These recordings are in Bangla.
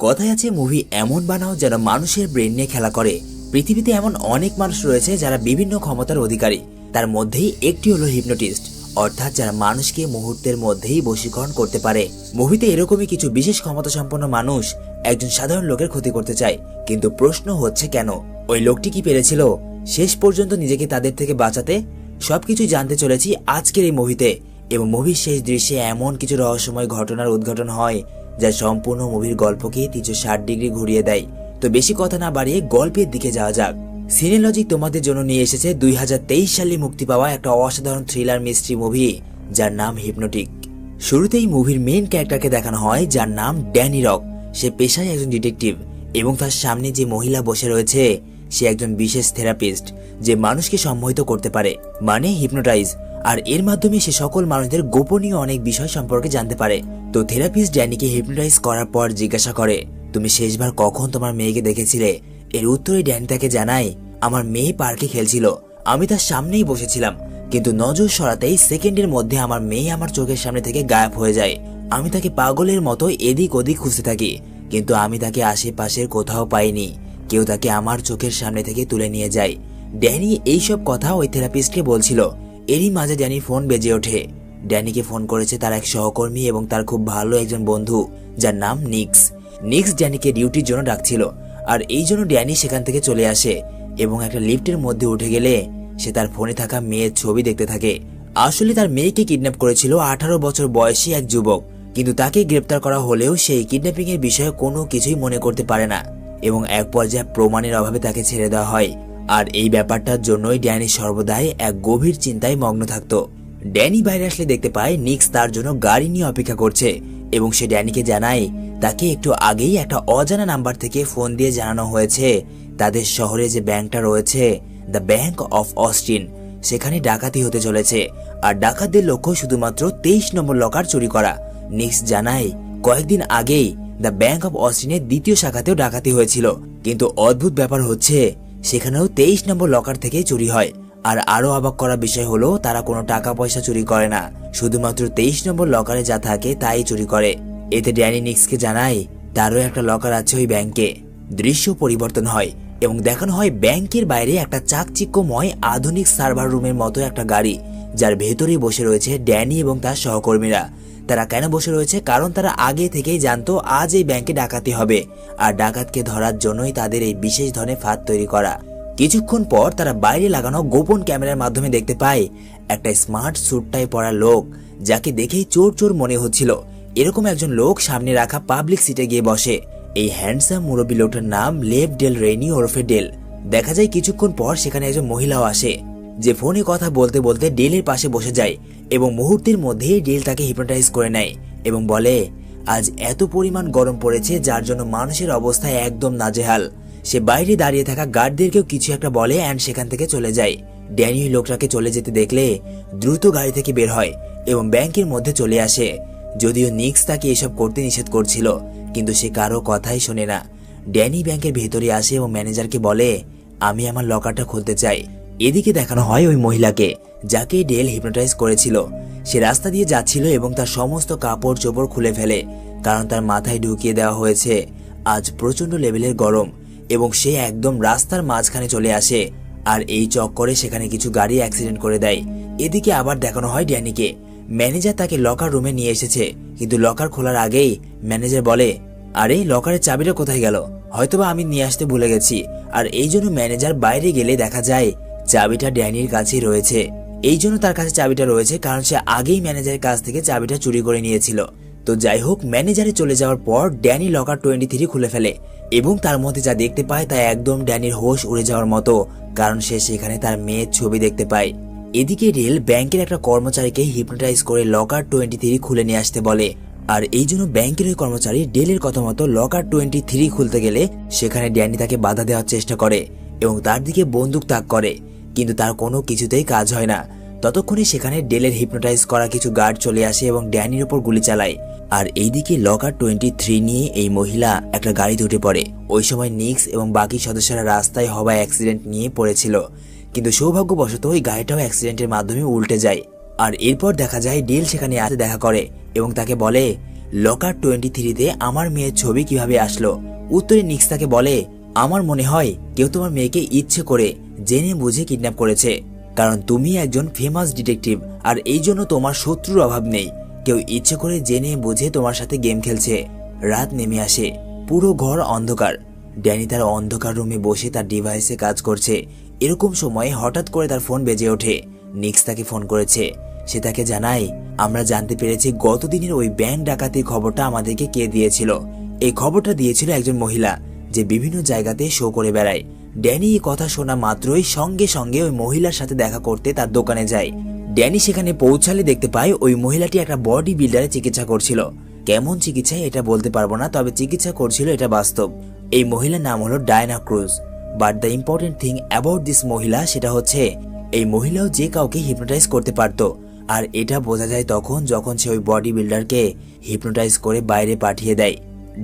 কথায় আছে মুভি এমন বানাও যেন মানুষের ব্রেন নিয়ে খেলা করে। পৃথিবীতে এমন অনেক মানুষ রয়েছে যারা বিভিন্ন ক্ষমতার অধিকারী, তার মধ্যেই একটি হলো হিপনোটিস্ট, অর্থাৎ যারা মানুষকে মুহূর্তের মধ্যেই বশীকরণ করতে পারে। মুভিতে এরকমই কিছু বিশেষ ক্ষমতা সম্পন্ন মানুষ একজন সাধারণ লোকের ক্ষতি করতে চায়, কিন্তু প্রশ্ন হচ্ছে কেন? ওই লোকটি কি পেরেছিল শেষ পর্যন্ত নিজেকে তাদের থেকে বাঁচাতে? সবকিছু জানতে চলেছি আজকের এই মুভিতে, এবং মুভির শেষ দৃশ্যে এমন কিছু রহস্যময় ঘটনার উদ্ঘাটন হয় যা সম্পূর্ণ মুভির গল্পকে 360 ডিগ্রি ঘুরিয়ে দেয়। তো বেশি কথা না বাড়িয়ে গল্পের দিকে যাওয়া যাক। সিনেলজিক তোমাদের জন্য নিয়ে এসেছে 2023 সালে মুক্তি পাওয়া একটা অসাধারণ থ্রিলার মিস্ট্রি মুভি যার নাম হিপনোটিক। শুরুতেই মুভির মেইন ক্যারেক্টারকে দেখানো হয় যার নাম ড্যানি রক। সে পেশায় একজন ডিটেকটিভ এবং তার সামনে যে মহিলা বসে রয়েছে সে একজন বিশেষ থেরাপিস্ট যে মানুষকে সম্মোহিত করতে পারে, মানে হিপনোটাইজ। আর এর মাধ্যমে সে সকল মানুষদের গোপনীয় অনেক বিষয় সম্পর্কে জানতে পারে। তো থেরাপিস্ট ড্যানিকে হিপনোটাইজ করার পর জিজ্ঞাসা করে, তুমি শেষবার কখন তোমার মেয়েকে দেখেছিলে? এর উত্তরে ড্যানি তাকে জানায়, আমার মেয়ে পার্কে খেলছিল, আমি তার সামনেই বসেছিলাম, কিন্তু নজর সরাতেই সেকেন্ডের মধ্যে আমার মেয়ে আমার চোখের সামনে থেকে গায়েব হয়ে যায়। আমি তাকে পাগলের মতো এদিক ওদিক খুঁজতে থাকি, কিন্তু আমি তাকে আশেপাশের কোথাও পাইনি। কেউ তাকে আমার চোখের সামনে থেকে তুলে নিয়ে যায়। ড্যানি এইসব কথা ওই থেরাপিস্টকে বলছিল। এরই মাঝে ড্যানির ফোন বেজে ওঠে। ড্যানিকে ফোন করেছে তার এক সহকর্মী এবং তার খুব ভালো একজন বন্ধু যার নাম নিক্স। নিক্স ড্যানিকে ডিউটির জন্য ডাকছিল, আর এই জন্য ড্যানি সেখান থেকে চলে আসে এবং একটা লিফটের মধ্যে উঠে গেলে সে তার ফোনে থাকা মেয়ের ছবি দেখতে থাকে। আসলে তার মেয়েকে কিডন্যাপ করেছিল 18 বছর বয়সী এক যুবক, কিন্তু তাকে গ্রেপ্তার করা হলেও সেই কিডন্যাপিং এর বিষয়ে কোনো কিছুই মনে করতে পারে না এবং এক পর্যায়ে প্রমাণের অভাবে তাকে ছেড়ে দেওয়া হয়। আর এই ব্যাপারটার জন্যই ড্যানি সর্বদাই এক গভীর চিন্তায় মগ্ন থাকতো। ড্যানি বাইরে আসলে দেখতে পায় নিক্স তার জন্য গাড়ি নিয়ে অপেক্ষা করছে এবং সে ড্যানিকে জানায় তাকে একটু আগেই একটা অজানা নাম্বার থেকে ফোন দিয়ে জানানো হয়েছে তাদের শহরে যে ব্যাংকটা রয়েছে, দ্য ব্যাংক অফ অস্টিন, সেখানে ডাকাতি হতে চলেছে। আর ডাকাতদের লক্ষ্য শুধুমাত্র 23 নম্বর লকার চুরি করা। নিক্স জানায় কয়েকদিন আগেই দ্য ব্যাংক অফ অস্টিনের দ্বিতীয় শাখাতেও ডাকাতি হয়েছিল, কিন্তু অদ্ভুত ব্যাপার হচ্ছে সেখানেও 23 নম্বর লকার থেকে চুরি হয়। আর আরো অবাক করা বিষয় হলো তারা কোনো টাকা পয়সা চুরি করে না, শুধুমাত্র 23 নম্বর লকারে যা থাকে তাই চুরি করে। এতে ড্যানি নিক্সকে জানায় তারও একটা লকার আছে ওই ব্যাংকে। দৃশ্য পরিবর্তন হয় এবং দেখানো হয় ব্যাংকের বাইরে একটা চাকচিক্যময় আধুনিক সার্ভার রুমের মতো একটা গাড়ি, যার ভেতরেই বসে রয়েছে ড্যানি এবং তার সহকর্মীরা। তারা কেন বসে রয়েছে? কারণ তারা আগে থেকেই জানতো আজ এই ব্যাংকে ডাকাতি হবে, আর ডাকাতকে ধরার জন্যই তাদের এই বিশেষ ধরনের ফাঁদ তৈরি করা। কিছুক্ষণ পর তারা বাইরে লাগানো গোপন ক্যামেরার মাধ্যমে দেখতে পায় একটা স্মার্ট স্যুটটাই পরা লোক, যাকে দেখেই চোর চোর মনে হচ্ছিল। এরকম একজন লোক সামনে রাখা পাবলিক সিটে গিয়ে বসে। এই হ্যান্ডসাম মুরব্বী লোকটার নাম লেভ ডেল রেনি ওরফে ডেল। দেখা যায় কিছুক্ষণ পর সেখানে একজন মহিলাও আসে, যে ফোনে কথা বলতে বলতে ডেলের পাশে বসে যায় এবং মুহূর্তের মধ্যেই ডেল তাকে হিপনোটাইজ করে নেয় এবং বলে আজ এত পরিমাণ গরম পড়েছে যার জন্য মানুষের অবস্থা একদম নাজেহাল। সে বাইরে দাঁড়িয়ে থাকা গার্ডদেরকেও কিছু একটা বলে অ্যান্ড সেখান থেকে চলে যায়। ড্যানি লোকটাকে চলে যেতে দেখলে দ্রুত গাড়ি থেকে বের হয় এবং ব্যাংকের মধ্যে চলে আসে। যদিও নিক্স তাকে এসব করতে নিষেধ করছিল, কিন্তু সে কারো কথাই শোনে না। ড্যানি ব্যাংকের ভেতরে আসে এবং ম্যানেজারকে বলে আমি আমার লকারটা খুলতে চাই। এদিকে দেখানো হয় ওই মহিলাকে যাকে ডেল হিপনোটাইজ করেছিল। সে রাস্তা দিয়ে যাচ্ছিল এবং তার সমস্ত কাপড় চোপড় খুলে ফেলে, কারণ তার মাথায় ঢুকিয়ে দেওয়া হয়েছে আজ প্রচন্ড লেভেলের গরম, এবং সে একদম রাস্তার মাঝখানে চলে আসে। আর এই চক্করে সেখানে কিছু গাড়ি অ্যাক্সিডেন্ট করে দেয়। এদিকে আবার দেখানো হয় ড্যানিকে। ম্যানেজার তাকে লকার রুমে নিয়ে এসেছে, কিন্তু লকার খোলার আগেই ম্যানেজার বলে আরে লকারের চাবিটা কোথায় গেল? হয়তোবা আমি নিয়ে আসতে ভুলে গেছি। আর এই জন্য ম্যানেজার বাইরে গেলে দেখা যায় চাবিটা ড্যানির কাছেই রয়েছে। এই জন্য তার কাছে চাবিটা রয়েছে কারণ সে আগেই ম্যানেজারের কাছ থেকে চাবিটা চুরি করে নিয়েছিল। তো যাই হোক, ম্যানেজারে চলে যাওয়ার পর ড্যানি লকার 23 খুলে ফেলে এবং তার মধ্যে যা দেখতে পায় তা একদম ড্যানির হোশ উড়ে যাওয়ার মতো, কারণ সে সেখানে তার মেয়ের ছবি দেখতে পায়। এদিকে ডেল ব্যাংকের একটা কর্মচারীকে হিপনোটাইজ করে লকার 23 খুলে নিয়ে আসতে বলে, আর এই জন্য ব্যাংকের ওই কর্মচারী ডেলের কথা মতো লকার 23 খুলতে গেলে সেখানে ড্যানি তাকে বাধা দেওয়ার চেষ্টা করে এবং তার দিকে বন্দুক তাক করে, কিন্তু তার কোনো কিছুতেই কাজ হয় না। ততক্ষণে সেখানে ডেলের হিপনোটাইজ করা কিছু গার্ড চলে আসে এবং ড্যানির উপর গুলি চালায়। আর এইদিকে লকার 23 নিয়ে এই মহিলা একটা গাড়িতে উঠে পড়ে। ওই সময় নিক্স এবং বাকি সদস্যরা রাস্তায় হওয়া অ্যাক্সিডেন্ট নিয়ে পড়েছিল, কিন্তু সৌভাগ্যবশত ওই গাড়িটাও অ্যাক্সিডেন্টের মাধ্যমে উল্টে যায়। আর এরপর দেখা যায় ডেল সেখানে আসে দেখা করে এবং তাকে বলে লকার 23-তে আমার মেয়ের ছবি কিভাবে আসলো? উত্তরে নিক্স তাকে বলে, আমার মনে হয় কেউ তোমার মেয়েকে ইচ্ছে করে জেনে বুঝে কিডন্যাপ করেছে, কারণ তুমি একজন ফেমাস ডিটেকটিভ আর এই জন্য তোমার শত্রুর অভাব নেই। কেউ ইচ্ছে করে জেনে বুঝে তোমার সাথে গেম খেলছে। রাত নেমে আসে, পুরো ঘর অন্ধকার। ড্যানি তার অন্ধকার রুমে বসে তার ডিভাইসে কাজ করছে। এরকম সময়ে হঠাৎ করে তার ফোন বেজে ওঠে। নিক্স তাকে ফোন করেছে। সে তাকে জানায়, আমরা জানতে পেরেছি গতদিনের ওই ব্যাংক ডাকাতির খবরটা আমাদেরকে কে দিয়েছিল। এই খবরটা দিয়েছিল একজন মহিলা যে বিভিন্ন জায়গাতে শো করে বেড়ায়। ড্যানি এই কথা শোনা মাত্রই সঙ্গে সঙ্গে ওই মহিলার সাথে দেখা করতে তার দোকানে যায়। ড্যানি সেখানে পৌঁছালে দেখতে পায় ওই মহিলাটি একটা বডি বিল্ডারে চিকিৎসা করছিল। কেমন চিকিৎসা এটা বলতে পারবো না, তবে চিকিৎসা করছিল এটা বাস্তব। এই মহিলার নাম হলো Diana Cruz. But the important thing about this মহিলা সেটা হচ্ছে এই মহিলাও যে কাউকে হিপনোটাইজ করতে পারত। আর এটা বোঝা যায় তখন যখন সে ওই বডি বিল্ডারকে হিপনোটাইজ করে বাইরে পাঠিয়ে দেয়।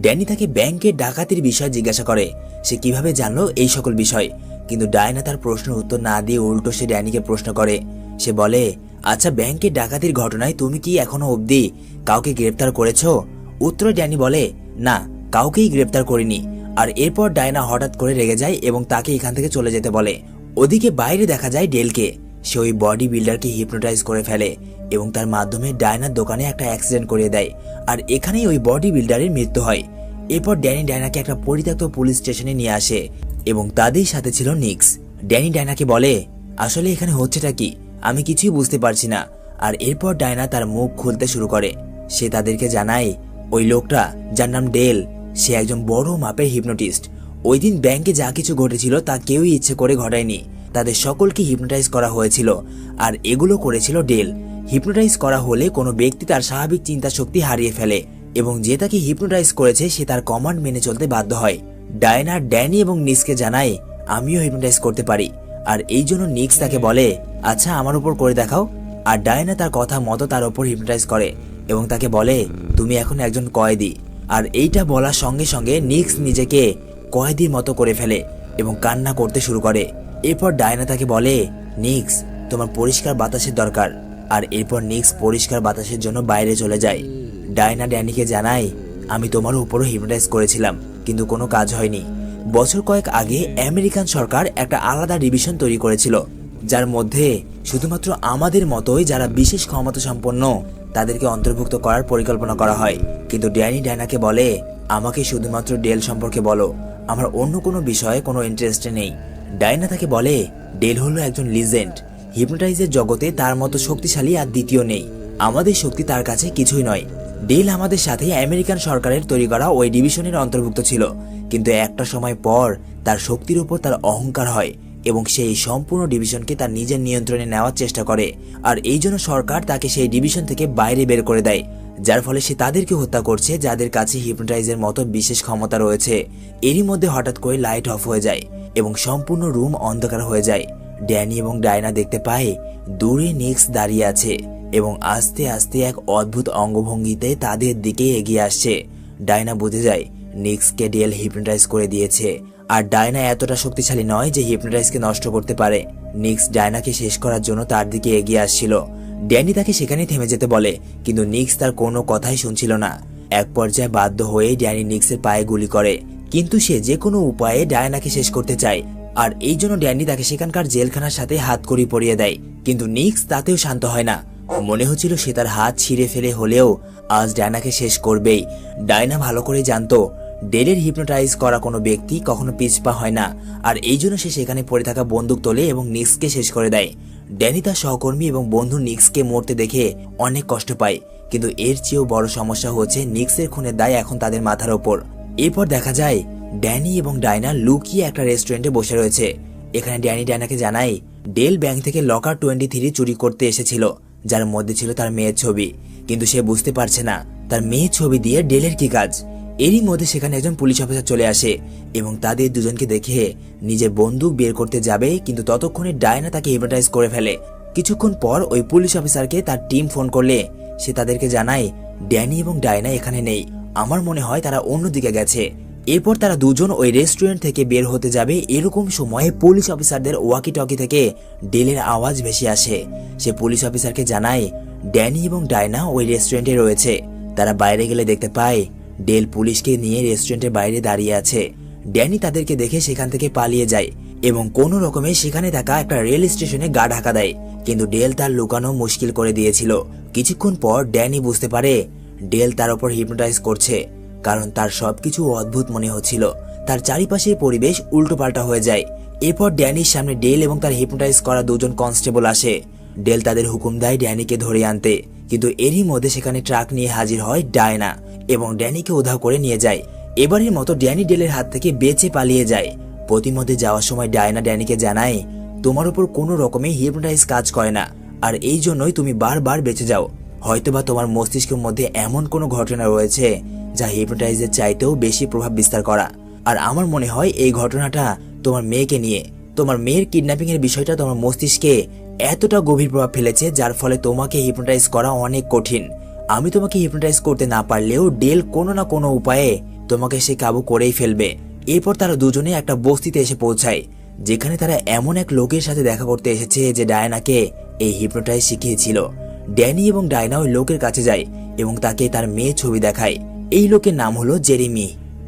ড্যানি তাকে ব্যাংকের ডাকাতির বিষয় জিজ্ঞাসা করে, সে কিভাবে জানলো এই সকল বিষয়। কিন্তু ডায়না তার প্রশ্নের উত্তর না দিয়ে উল্টো সে ড্যানিকে প্রশ্ন করে। সে বলে, আচ্ছা ব্যাংকের ডাকাতির ঘটনায় তুমি কি এখনো অবধি কাউকে গ্রেপ্তার করেছো? উত্তরে ড্যানি বলে, না, কাউকেই গ্রেপ্তার করিনি। আর এরপর ডায়না হঠাৎ করে রেগে যায় এবং তাকে এখান থেকে চলে যেতে বলে। ওদিকে বাইরে দেখা যায় ডেলকে। সে ওই বডি বিল্ডারকে হিপনোটাইজ করে ফেলে এবং তার মাধ্যমে ডায়নার দোকানে একটা অ্যাক্সিডেন্ট করিয়ে দেয়। আর এখানেই ওই বডি বিল্ডারের মৃত্যু হয়। এরপর ড্যানি ডায়নাকে একটা পরিত্যক্ত পুলিশ স্টেশনে নিয়ে আসে এবং তাদের সাথে ছিল নিক্স। ড্যানি ডায়নাকে বলে, আসলে এখানে হচ্ছেটা কি, আমি কিছুই বুঝতে পারছি না। আর এরপর ডায়না তার মুখ খুলতে শুরু করে। সে তাদেরকে জানায় ওই লোকটা যার নাম ডেল, সে একজন বড় মাপের হিপনোটিস্ট। ওই দিন ব্যাংকে যা কিছু ঘটেছিল তা কেউই ইচ্ছে করে ঘটায়নি। তাদের সকলকে হিপনোটাইজ করা হয়েছিল আর এগুলো করেছিল ডেল। হিপনোটাইজ করা হলে কোনো ব্যক্তি তার স্বাভাবিক চিন্তা শক্তি হারিয়ে ফেলে এবং যে তাকে হিপনোটাইজ করেছে সে তার কমান্ড মেনে চলতে বাধ্য হয়। ডায়না ড্যানি এবং নিক্সকে জানায়, আমিও হিপনোটাইজ করতে পারি। আর এই জন্য নিক্স তাকে বলে, আচ্ছা আমার উপর করে দেখাও। আর ডায়না তার কথা মতো তার উপর হিপনোটাইজ করে এবং তাকে বলে, তুমি এখন একজন কয়েদি। আর এইটা বলার সঙ্গে সঙ্গে নিক্স নিজেকে কয়েদির মতো করে ফেলে এবং কান্না করতে শুরু করে। এরপর ডায়না তাকে বলে, নিক্স তোমার পরিষ্কার বাতাসের দরকার। আর এরপর নিক্স পরিষ্কার বাতাসের জন্য বাইরে চলে যায়। ডায়না ড্যানিকে জানায়, আমি তোমার উপরও হিপনোটাইজ করেছিলাম কিন্তু কোনো কাজ হয়নি। বছর কয়েক আগে আমেরিকান সরকার একটা আলাদা ডিভিশন তৈরি করেছিল যার মধ্যে শুধুমাত্র আমাদের মতোই যারা বিশেষ ক্ষমতা সম্পন্ন তাদেরকে অন্তর্ভুক্ত করার পরিকল্পনা করা হয়। কিন্তু ড্যানি ডায়নাকে বলে, আমাকে শুধুমাত্র ডেল সম্পর্কে বলো, আমার অন্য কোনো বিষয়ে কোনো ইন্টারেস্ট নেই। ডায়না তাকে বলে, ডেল হলো একজন লিজেন্ড। হিপনোটাইজের জগতে তার মতো শক্তিশালী আর দ্বিতীয় নেই। আমাদের শক্তি তার কাছে কিছুই নয়। ডেল আমাদের সাথে আমেরিকান সরকারের তৈরি করা ওই ডিভিশনের অন্তর্ভুক্ত ছিল, কিন্তু একটা সময় পর তার শক্তির উপর তার অহংকার হয় এবং সেই সম্পূর্ণ ডিভিশনকে তার নিজের নিয়ন্ত্রণে নেওয়ার চেষ্টা করে। আর এই জন্য সরকার তাকে সেই ডিভিশন থেকে বাইরে বের করে দেয়, যার ফলে সে তাদেরকে হত্যা করছে যাদের কাছে হিপনোটাইজের মতো বিশেষ ক্ষমতা রয়েছে। এরই মধ্যে হঠাৎ করে লাইট অফ হয়ে যায় এবং সম্পূর্ণ রুম অন্ধকার হয়ে যায়। ড্যানি এবং ডায়না দেখতে পায় দূরে নিক্স দাঁড়িয়ে আছে এবং আস্তে আস্তে এক অদ্ভুত অঙ্গভঙ্গিতে তাদের দিকে এগিয়ে আসছে। ডায়না বুঝে যায় নিক্সকে ডেল হিপনোটাইজ করে দিয়েছে। আর ডায়না এতটা শক্তিশালী নয় যে হিপনোটাইজকে নষ্ট করতে পারে। নিক্স ডায়নাকে শেষ করার জন্য তার দিকে এগিয়ে আসছিল। ড্যানি তাকে সেখানে থেমে যেতে বলে, কিন্তু নিক্স তার কোনো কথাই শুনছিল না। এক পর্যায়ে বাধ্য হয়ে ড্যানি নিক্সের পায়ে গুলি করে, কিন্তু সে যে কোনো উপায়ে ডায়নাকে শেষ করতে চায়। আর এই জন্য ড্যানি তাকে সেখানকার জেলখানার সাথে হাতকড়ি পরিয়ে দেয়। কিন্তু নিক্স তাতেও শান্ত হয় না। মনে হচ্ছিল সে তার হাত ছিঁড়ে ফেলে হলেও আজ ডায়নাকে শেষ করবেই। ডায়না ভালো করে জানতো ডেলের হিপনোটাইজ করা কোনো ব্যক্তি কখনো পিছপা হয় না। আর এই জন্য সে সেখানে পড়ে থাকা বন্দুক তোলে এবং নিক্সকে শেষ করে দেয়। ড্যানি তার সহকর্মী এবং বন্ধু নিক্সকে মরতে দেখে অনেক কষ্ট পায়, কিন্তু এর চেয়েও বড় সমস্যা হচ্ছে নিক্সের খুনের দায় এখন তাদের মাথার ওপর। এরপর দেখা যায় ড্যানি এবং ডায়না লুকিয়ে একটা রেস্টুরেন্টে বসে রয়েছে। এখানে ড্যানি ডায়নাকে জানায় ডেল ব্যাংক থেকে লকার 23 চুরি করতে এসেছিল, যার মধ্যে ছিল তার মেয়ের ছবি। কিন্তু সে বুঝতে পারছে না তার মেয়ের ছবি দিয়ে ডেলের কি কাজ। এরই মধ্যে সেখানে একজন পুলিশ অফিসার চলে আসে এবং তাদের দুজনকে দেখে নিজের বন্দুক বের করতে যাবে, কিন্তু ততক্ষণে ডায়না তাকে হিপনোটাইজ করে ফেলে। কিছুক্ষণ পর ওই পুলিশ অফিসারকে তার টিম ফোন করলে সে তাদেরকে জানায় ড্যানি এবং ডায়না এখানে নেই, আমার মনে হয় তারা অন্যদিকে গেছে। এরপর তারা দুজন ওই রেস্টুরেন্ট থেকে বের হতে যাবে, এরকম সময়ে পুলিশ অফিসারদের ওয়াকি টকি থেকে ডেলের আওয়াজ ভেসে আসে। সে পুলিশ অফিসারকে জানায় ড্যানি এবং ডায়না ওই রেস্টুরেন্টে রয়েছে, তারা বাইরে গেলে দেখতে পায় ডেল পুলিশকে নিয়ে রেস্টুরেন্টের বাইরে দাঁড়িয়ে আছে। ড্যানি তাদেরকে দেখে সেখান থেকে পালিয়ে যায় এবং কোনো রকমে সেখানে থাকা একটা রেল স্টেশনে গা ঢাকা দেয়, কিন্তু ডেল তার লুকানো মুশকিল করে দিয়েছিল। কিছুক্ষণ পর ড্যানি বুঝতে পারে ডেল তার উপর হিপনোটাইজ করছে, কারণ তার সবকিছু অদ্ভুত মনে হচ্ছিল। তার চারিপাশের পরিবেশ উল্টোপাল্টা হয়ে যায়। এরপর ড্যানির সামনে ডেল এবং তার হিপনোটাইজ করা দুজন কনস্টেবল আসে। ডেল তাদের হুকুম দেয় ড্যানিকে ধরে আনতে, কিন্তু এরই মধ্যে সেখানে ট্রাক নিয়ে হাজির হয় ডায়না এবং ড্যানিকে উধাও করে নিয়ে যায়। এবারের মতো ড্যানি ডেলের হাত থেকে বেঁচে পালিয়ে যায়। প্রতিমধ্যে যাওয়ার সময় ডায়না ড্যানিকে জানায়, তোমার উপর কোনো রকমে হিপনোটাইজ কাজ করে না, আর এই জন্যই তুমি বারবার বেঁচে যাও। হয়তোবা তোমার মস্তিষ্কের মধ্যে এমন কোনো ঘটনা রয়েছে যা হিপনোটাইজের চাইতেও বেশি প্রভাব বিস্তার করা। আর আমার মনে হয় এই ঘটনাটা তোমার মেয়েকে নিয়ে। তোমার মেয়ের কিডন্যাপিং এর বিষয়টা তোমার মস্তিষ্কে এতটা গভীর প্রভাব ফেলেছে যার ফলে তোমাকে হিপনোটাইজ করা অনেক কঠিন। আমি তোমাকে হিপনোটাইজ করতে না পারলেও ডেল কোনো না কোনো উপায়ে তোমাকে সে কাবু করেই ফেলবে। এরপর তারা দুজনে একটা বস্তিতে এসে পৌঁছায়, যেখানে তারা এমন এক লোকের সাথে দেখা করতে এসেছে যে ডায়নাকে এই হিপনোটাইজ শিখিয়েছিল। ড্যানি এবং ডায়না ওই লোকের কাছে যায় এবং তাকে তার মেয়ে ছবি দেখায়। এই লোকের নাম হলো জেরেমি।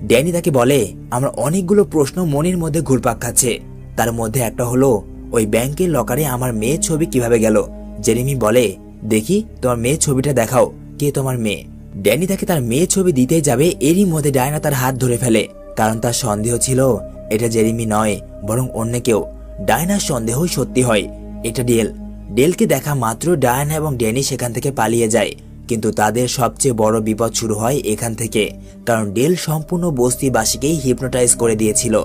ড্যানি তাকে বলে, আমার অনেকগুলো প্রশ্ন মনের মধ্যে ঘুরপাক খাচ্ছে। তার মধ্যে একটা হলো, ওই ব্যাংকের লকারে আমার মেয়ের ছবি কিভাবে গেল? জেরেমি বলে, দেখি তোমার মেয়ের ছবিটা দেখাও, কে তোমার মেয়ে? ড্যানি তাকে তার মেয়ের ছবি দিতেই যাবে, এরই মধ্যে ডায়না তার হাত ধরে ফেলে, কারণ তার সন্দেহ ছিল এটা জেরেমি নয় বরং অন্য কেউ। ডায়নার সন্দেহ সত্যি হয়, এটা ডেল। ডেলকে দেখা মাত্র ডায়না এবং ড্যানি সেখান থেকে পালিয়ে যায়, কিন্তু তাদের সবচেয়ে বড় বিপদ শুরু হয় এখান থেকে, কারণ ডেল সম্পূর্ণ বস্তিবাসীকেই হিপনোটাইজ করে দিয়েছিল,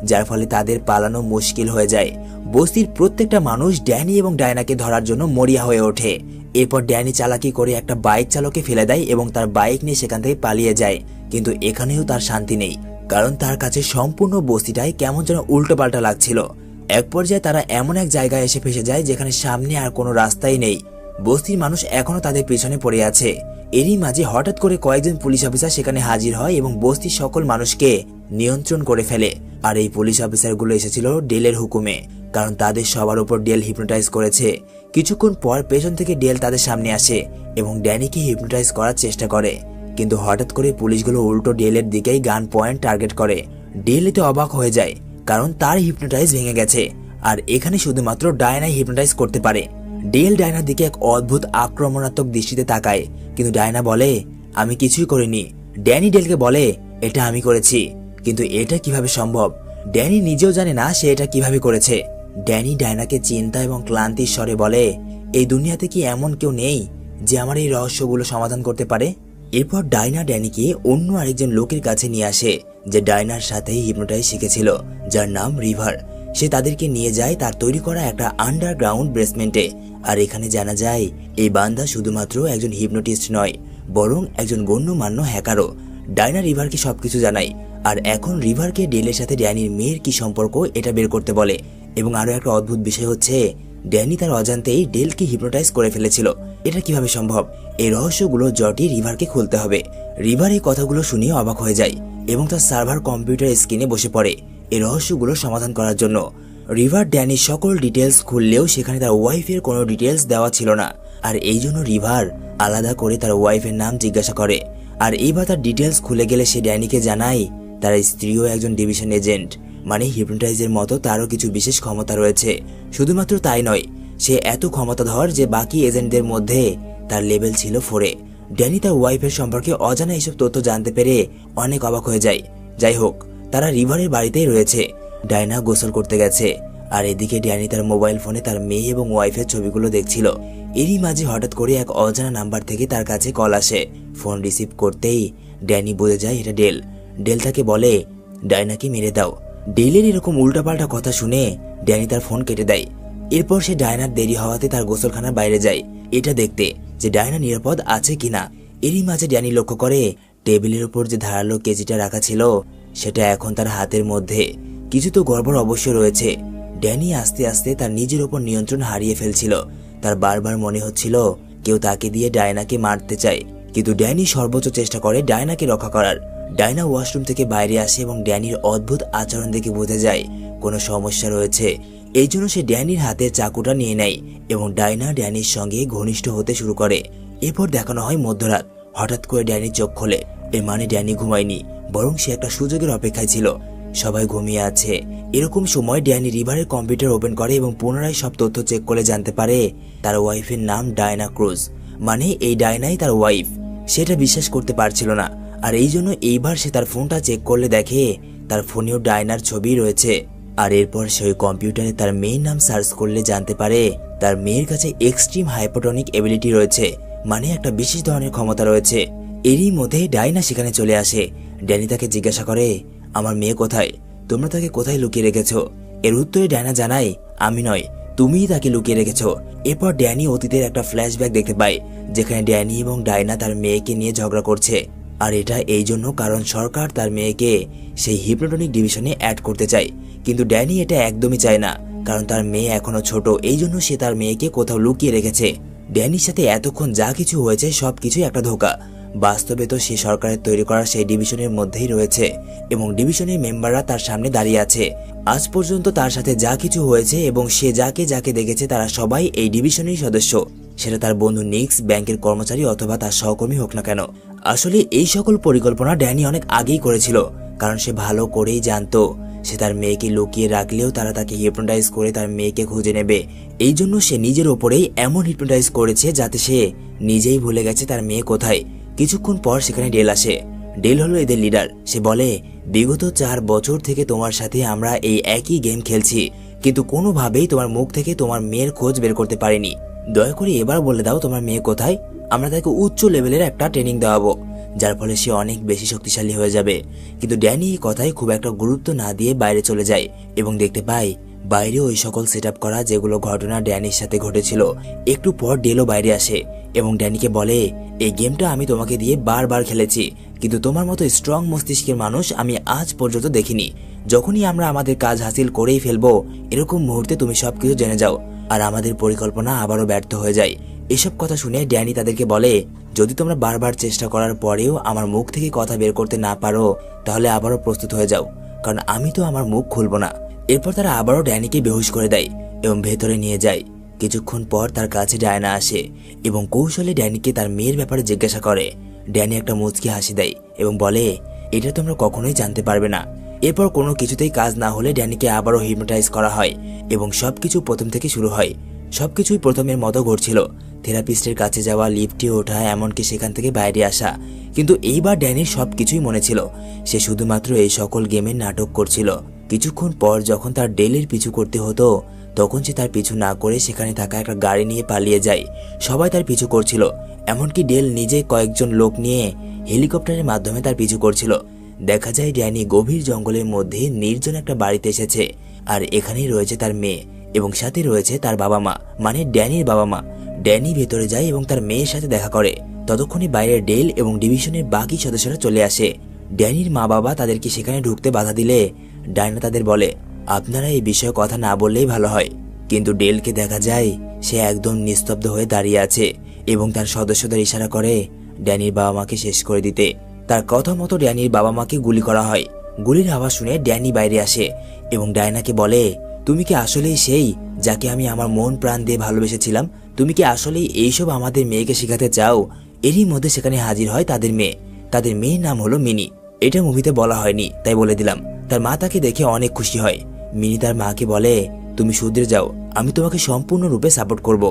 যার ফলে তাদের পালানো মুশকিল হয়ে যায়। বস্তির প্রত্যেকটা মানুষ ড্যানি এবং ডায়নাকে ধরার জন্য মরিয়া হয়ে ওঠে। এরপর ড্যানি চালাকি করে একটা বাইক চালককে ফেলে দেয় এবং তার বাইক নিয়ে সেখান থেকে পালিয়ে যায়, কিন্তু এখানেও তার শান্তি নেই, কারণ তার কাছে সম্পূর্ণ বস্তিটাই কেমন যেন উল্টোপাল্টা লাগছিল। এক পর্যায়ে তারা এমন এক জায়গায় এসে ফেসে যায় যেখানে সামনে আর কোনো রাস্তাই নেই। বস্তির মানুষ এখনো তাদের পিছনে পড়ে আছে। এরই মাঝে হঠাৎ করে কয়েকজন পুলিশ অফিসার সেখানে হাজির হয় এবং বস্তির সকল মানুষকে নিয়ন্ত্রণ করে ফেলে। আর এই পুলিশ অফিসারগুলো এসেছিল ডেলের হুকুমে, কারণ তাদের সবার উপর ডেল হিপনোটাইজ করেছে। কিছুক্ষণ পর পেছন থেকে ডেল তাদের সামনে আসে এবং ড্যানিকে হিপনোটাইজ করার চেষ্টা করে, কিন্তু হঠাৎ করে পুলিশগুলো উল্টো ডেলের দিকেই গান পয়েন্ট টার্গেট করে। ডেল এতে অবাক হয়ে যায়, কারণ তার হিপনোটাইজ ভেঙে গেছে আর এখানে শুধুমাত্র ডায়নাই হিপনোটাইজ করতে পারে। ডেল ডায়নার দিকে এক অদ্ভুত আক্রমণাত্মক দৃষ্টিতে তাকায়, কিন্তু ডায়না বলে, আমি কিছুই করিনি। ড্যানি ডেলকে বলে, এটা আমি করেছি। কিন্তু এটা কিভাবে সম্ভব? ড্যানি নিজেও জানে না সে এটা কিভাবে করেছে। ড্যানি ডায়নাকে চিন্তা এবং ক্লান্তির স্বরে বলে, এই দুনিয়াতে কি এমন কেউ নেই যে আমার এই রহস্যগুলো সমাধান করতে পারে? এরপর ডায়না ড্যানিকে অন্য আরেকজন লোকের কাছে নিয়ে আসে যে ডায়নার সাথেই হিপনোটাইজ শিখেছিল, যার নাম রিভার। সে তাদেরকে নিয়ে যায় তার তৈরি করা একটা আন্ডারগ্রাউন্ড বেসমেন্টে। আর এখানে জানা যায় এই বান্দা শুধুমাত্র একজন হিপনোটিস্ট নয়, বরং একজন গণ্যমান্য হ্যাকারও। ডায়না রিভারকে সবকিছু জানায়, আর এখন রিভারকে ডেলের সাথে ড্যানির মেয়ের কি সম্পর্ক এটা বের করতে বলে। এবং আরো একটা অদ্ভুত বিষয় হচ্ছে, ড্যানি তার অজান্তেই ডেলকে হিপনোটাইজ করে ফেলেছিল। এটা কিভাবে সম্ভব? এই রহস্যগুলো জটি রিভারকে খুলতে হবে। রিভার এই কথাগুলো শুনে অবাক হয়ে যায় এবং তার সার্ভার কম্পিউটার স্ক্রিনে বসে পড়ে এই রহস্যগুলো সমাধান করার জন্য। রিভার ড্যানির সকল ডিটেলস খুললেও সেখানে তার ওয়াইফের কোনো ডিটেলস দেওয়া ছিল না, আর এই জন্য রিভার আলাদা করে তার ওয়াইফের নাম জিজ্ঞাসা করে। আর এইবার তার ডিটেলস খুলে গেলে সে ড্যানিকে জানায় তার স্ত্রীও একজন ডিভিশন এজেন্ট, মানে হিপনোটাইজের মতো তারও কিছু বিশেষ ক্ষমতা রয়েছে। শুধুমাত্র তাই নয়, সে এত ক্ষমতাধর যে বাকি এজেন্টদের মধ্যে তার লেভেল ছিল 4-এ। ড্যানি তার ওয়াইফের সম্পর্কে অজানা এসব তথ্য জানতে পেরে অনেক অবাক হয়ে যায়। যাই হোক, তারা রিভারের বাড়িতেই রয়েছে। ডায়না গোসল করতে গেছে, আর এদিকে ড্যানি তার মোবাইল ফোনে তার মেয়ে এবং ওয়াইফের ছবিগুলো দেখছিল। এরই মাঝে হঠাৎ করে এক অজানা নাম্বার থেকে তার কাছে কল আসে। ফোন রিসিভ করতেই ড্যানি বুঝে যায় এটা ডেল। ডেল তাকে বলে, ডায়নাকে মেরে দাও। ডেলের এরকম উল্টাপাল্টা কথা শুনে ড্যানি তার ফোন কেটে দেয়। এরপর সে ডায়নার দেরি হওয়াতে তার গোসলখানার বাইরে যায় এটা দেখতে যে ডায়না নিরাপদ আছে কিনা। এরই মাঝে ড্যানি লক্ষ্য করে টেবিলের উপর যে ধারালো কেজিটা রাখা ছিল সেটা এখন তার হাতের মধ্যে। কিছু তো গড়বড় অবশ্য রয়েছে। ড্যানি আস্তে আস্তে তার নিজের ওপর নিয়ন্ত্রণ হারিয়ে ফেলছিল। তার বারবার মনে হচ্ছিল কেউ তাকে দিয়ে ডায়নাকে মারতে চায়, কিন্তু ড্যানি সর্বোচ্চ চেষ্টা করে ডায়নাকে রক্ষা করার। ডায়না ওয়াশরুম থেকে বাইরে আসে এবং ড্যানির অদ্ভুত আচরণ দেখে বুঝে যায় কোনো সমস্যা রয়েছে। এই জন্য সে ড্যানির হাতে চাকুটা নিয়ে নেয় এবং ডায়না ড্যানির সঙ্গে ঘনিষ্ঠ হতে শুরু করে। এরপর দেখানো হয় মধ্যরাত। হঠাৎ করে ড্যানি চোখ খোলে। এর মানে ড্যানি ঘুমায়নি, বরং সে একটা সুযোগের অপেক্ষায় ছিল। সবাই ঘুমিয়ে আছে। এরকম সময় ড্যানি রিভারের কম্পিউটার ওপেন করে এবং পুনরায় সব তথ্য চেক করে জানতে পারে তার ওয়াইফের নাম ডায়না ক্রুজ, মানে এই ডায়নাই তার ওয়াইফ। সেটা বিশ্বাস করতে পারছিল না, আর এই জন্য এইবার সে তার ফোনটা চেক করলে দেখে তার ফোনেও ডায়নার ছবি রয়েছে। আর এরপর সে ওই কম্পিউটারে তার মেয়ের নাম সার্চ করলে জানতে পারে তার মেয়ের কাছে এক্সট্রিম হাইপোটনিক এবিলিটি রয়েছে, মানে একটা বিশেষ ধরনের ক্ষমতা রয়েছে। এরই মধ্যে ডায়না সেখানে চলে আসে। ড্যানি তাকে জিজ্ঞাসা করে, আমার মেয়ে কোথায়? তোমরা তাকে কোথায় লুকিয়ে রেখেছো? এর উত্তরে ডায়না জানায়, আমি নয়, তুমিই তাকে লুকিয়ে রেখেছো। এরপর ড্যানি অতীতের একটা ফ্ল্যাশব্যাক দেখতে পায়, যেখানে ড্যানি এবং ডায়না তার মেয়েকে নিয়ে ঝগড়া করছে। আর এটা এই জন্য কারণ সরকার তার মেয়েকে সেই হিপনোটনিক ডিভিশনে অ্যাড করতে চায়, কিন্তু ড্যানি এটা একদমই চায় না, কারণ তার মেয়ে এখনো ছোট, এই জন্য সে তার মেয়েকে কোথাও লুকিয়ে রেখেছে। ড্যানির সাথে এতক্ষণ যা কিছু হয়েছে সবকিছুই একটা ধোঁকা। বাস্তবে তো সে সরকারের তৈরি করা সেই ডিভিশনের মধ্যেই রয়েছে এবং ডিভিশনের মেম্বাররা তার সামনে দাঁড়িয়ে আছে। আজ পর্যন্ত তার সাথে যা কিছু হয়েছে এবং সে যাকে যাকে দেখেছে তারা সবাই এই ডিভিশনেরই সদস্য, সেটা তার বন্ধু নিক্স, ব্যাংকের কর্মচারী অথবা তার সহকর্মী হোক না কেন। আসলে এই সকল পরিকল্পনা ড্যানি অনেক আগেই করেছিল, কারণ সে ভালো করেই জানতো সে তার মেয়েকে লুকিয়ে রাখলেও তারা তাকে হিপনোটাইজ করে তার মেয়েকে খুঁজে নেবে। এই জন্য সে নিজের ওপরেই এমন হিপনোটাইজ করেছে যাতে সে নিজেই ভুলে গেছে তার মেয়ে কোথায়। কিছুক্ষণ পর সেখানে ডেল আসে। ডেল হলো এদের লিডার। সে বলে, বিগত 4 বছর থেকে তোমার সাথে আমরা এই একই গেম খেলছি, কিন্তু কোনোভাবেই তোমার মুখ থেকে তোমার মেয়ের খোঁজ বের করতে পারিনি। দয়া করে এবার বলে দাও তোমার মেয়ে কোথায়। আমরা তাকে উচ্চ লেভেলের একটা ট্রেনিং দেওয়াবো, যার ফলে সে অনেক বেশি শক্তিশালী হয়ে যাবে। কিন্তু ড্যানি এই কথায় খুব একটা গুরুত্ব না দিয়ে বাইরে চলে যায় এবং দেখতে পায় বাইরে ওই সকল সেট আপ করা যেগুলো ঘটনা ড্যানির সাথে ঘটেছিল। একটু পর ডেলও বাইরে আসে এবং ড্যানিকে বলে, এই গেমটা আমি তোমাকে দিয়ে বারবার খেলেছি, কিন্তু তোমার মতো স্ট্রং মস্তিষ্কের মানুষ আমি আজ পর্যন্ত দেখিনি। যখনই আমরা আমাদের কাজ হাসিল করেই ফেলবো, এরকম মুহূর্তে তুমি সবকিছু জেনে যাও আর আমাদের পরিকল্পনা আবারও ব্যর্থ হয়ে যায়। এসব কথা শুনে ড্যানি তাদেরকে বলে, যদি তোমরা বারবার চেষ্টা করার পরেও আমার মুখ থেকে কথা বের করতে না পারো, তাহলে আবারও প্রস্তুত হয়ে যাও, কারণ আমি তো আমার মুখ খুলবো না। এরপর তারা আবারও ড্যানিকে বেহুশ করে দেয় এবং ভেতরে নিয়ে যায়। কিছুক্ষণ পর তার কাছে ডায়না আসে এবং কৌশলে ড্যানিকে তার মেয়ের ব্যাপারে জিজ্ঞাসা করে। ড্যানি একটা মুচকি হাসি দেয় এবং বলে, এটা তোমরা কখনোই জানতে পারবে না। এরপর কোনো কিছুতেই কাজ না হলে ড্যানিকে আবারও হিপনোটাইজ করা হয় এবং সবকিছু প্রথম থেকে শুরু হয়। সবকিছুই প্রথমের মতো ঘটছিল, থেরাপিস্টের কাছে যাওয়া, লিফটে ওঠা, এমনকি সেখান থেকে বাইরে আসা। কিন্তু এইবার ড্যানির সবকিছুই মনে ছিল, সে শুধুমাত্র এই সকল গেমের নাটক করছিল। কিছুক্ষণ পর যখন তার ডেলের পিছু করতে হতো, তখন সে তার পিছু না করে সেখানে থাকা একটা গাড়ি নিয়ে পালিয়ে যায়। সবাই তার পিছু করছিল, এমনকি ডেল নিজে কয়েকজন লোক নিয়ে হেলিকপ্টারের মাধ্যমে তার পিছু করছিল। দেখা যায় ড্যানি গভীর জঙ্গলের মধ্যে নির্জন একটা বাড়িতে এসেছে, আর এখানেই রয়েছে তার মেয়ে এবং সাথে রয়েছে তার বাবা মা, মানে ড্যানির বাবা মা। ড্যানি ভেতরে যায় এবং তার মেয়ের সাথে দেখা করে। ততক্ষণে বাইরে ডেল এবং ডিভিশনের বাকি সদস্যরা চলে আসে। ড্যানির মা বাবা তাদেরকে সেখানে ঢুকতে বাধা দিলে ডায়না তাদের বলে, আপনারা এই বিষয়ে কথা না বললেই ভালো হয়। কিন্তু ডেলকে দেখা যায় সে একদম নিস্তব্ধ হয়ে দাঁড়িয়ে আছে এবং তার সদস্যদের ইশারা করে ড্যানির বাবা মাকে শেষ করে দিতে। তার কথা মতো ড্যানির বাবা মাকে গুলি করা হয়। গুলির আওয়াজ শুনে ড্যানি বাইরে আসে এবং ডায়নাকে বলে, তুমি কি আসলেই সেই যাকে আমি আমার মন প্রাণ দিয়ে ভালোবেসেছিলাম? তুমি কি আসলেই এইসব আমাদের মেয়েকে শেখাতে চাও? এরই মধ্যে সেখানে হাজির হয় তাদের মেয়ে। তাদের মেয়ের নাম হলো মিনি। এটা মুভিতে বলা হয়নি, তাই বলে দিলাম। তার মা তাকে দেখে অনেক খুশি হয়। মিনি তার মাকে বলে, তুমি শুধরে যাও, আমি তোমাকে সম্পূর্ণরূপে সাপোর্ট করব।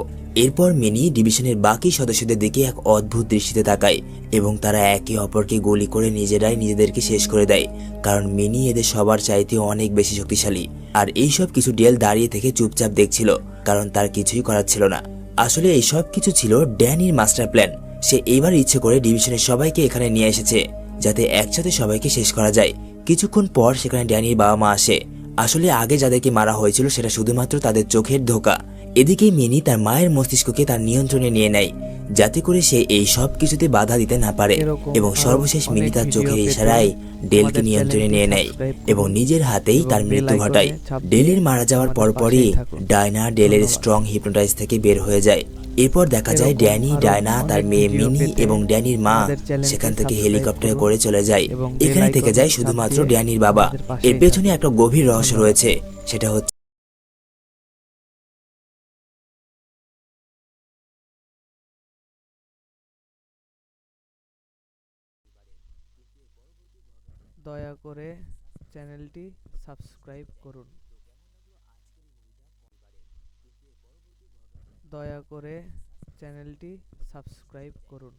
এরপর মিনি ডিভিশনের বাকি সদস্যদের দিকে এক অদ্ভুত দৃষ্টিতে তাকায় এবং তারা একে অপরকে গুলি করে নিজেরাই নিজেদেরকে শেষ করে দেয়, কারণ মিনি এদের সবার চাইতে অনেক বেশি শক্তিশালী। আর এইসব কিছু ডেল দাঁড়িয়ে থেকে চুপচাপ দেখছিল, কারণ তার কিছুই করার ছিল না। আসলে এই সব কিছু ছিল ড্যানির মাস্টার প্ল্যান। সে এইবার ইচ্ছে করে ডিভিশনের সবাইকে এখানে নিয়ে এসেছে যাতে একসাথে সবাইকে শেষ করা যায়। কিছুক্ষণ পর সেখানে ড্যানির বাবা মা আসে। আসলে আগে যাদেরকে মারা হয়েছিল সেটা শুধুমাত্র তাদের চোখের ধোঁকা। এদিকে মিনি তার মায়ের মস্তিষ্ককে তার নিয়ন্ত্রণে নিয়ে নেয়, যাতে করে সে এই সব কিছুতে বাধা দিতে না পারে। এবং সর্বশেষ মিনি তার চোখের ইশারায় ডেলকে নিয়ন্ত্রণে নিয়ে নেয় এবং নিজের হাতেই তার মৃত্যু ঘটায়। ডেলের মারা যাওয়ার পরপরই ডায়না ডেলের স্ট্রং হিপনোটাইজ থেকে বের হয়ে যায়। এরপর দেখা যায় ড্যানি, ডায়না, তার মেয়ে মিনি এবং ড্যানির মা সেখান থেকে হেলিকপ্টারে করে চলে যায়। এখানে থেকে যায় শুধুমাত্র ড্যানির বাবা। এর পেছনে একটা গভীর রহস্য রয়েছে, সেটা হচ্ছে দয়া করে চ্যানেলটি সাবস্ক্রাইব করুন। দয়া করে চ্যানেলটি সাবস্ক্রাইব করুন।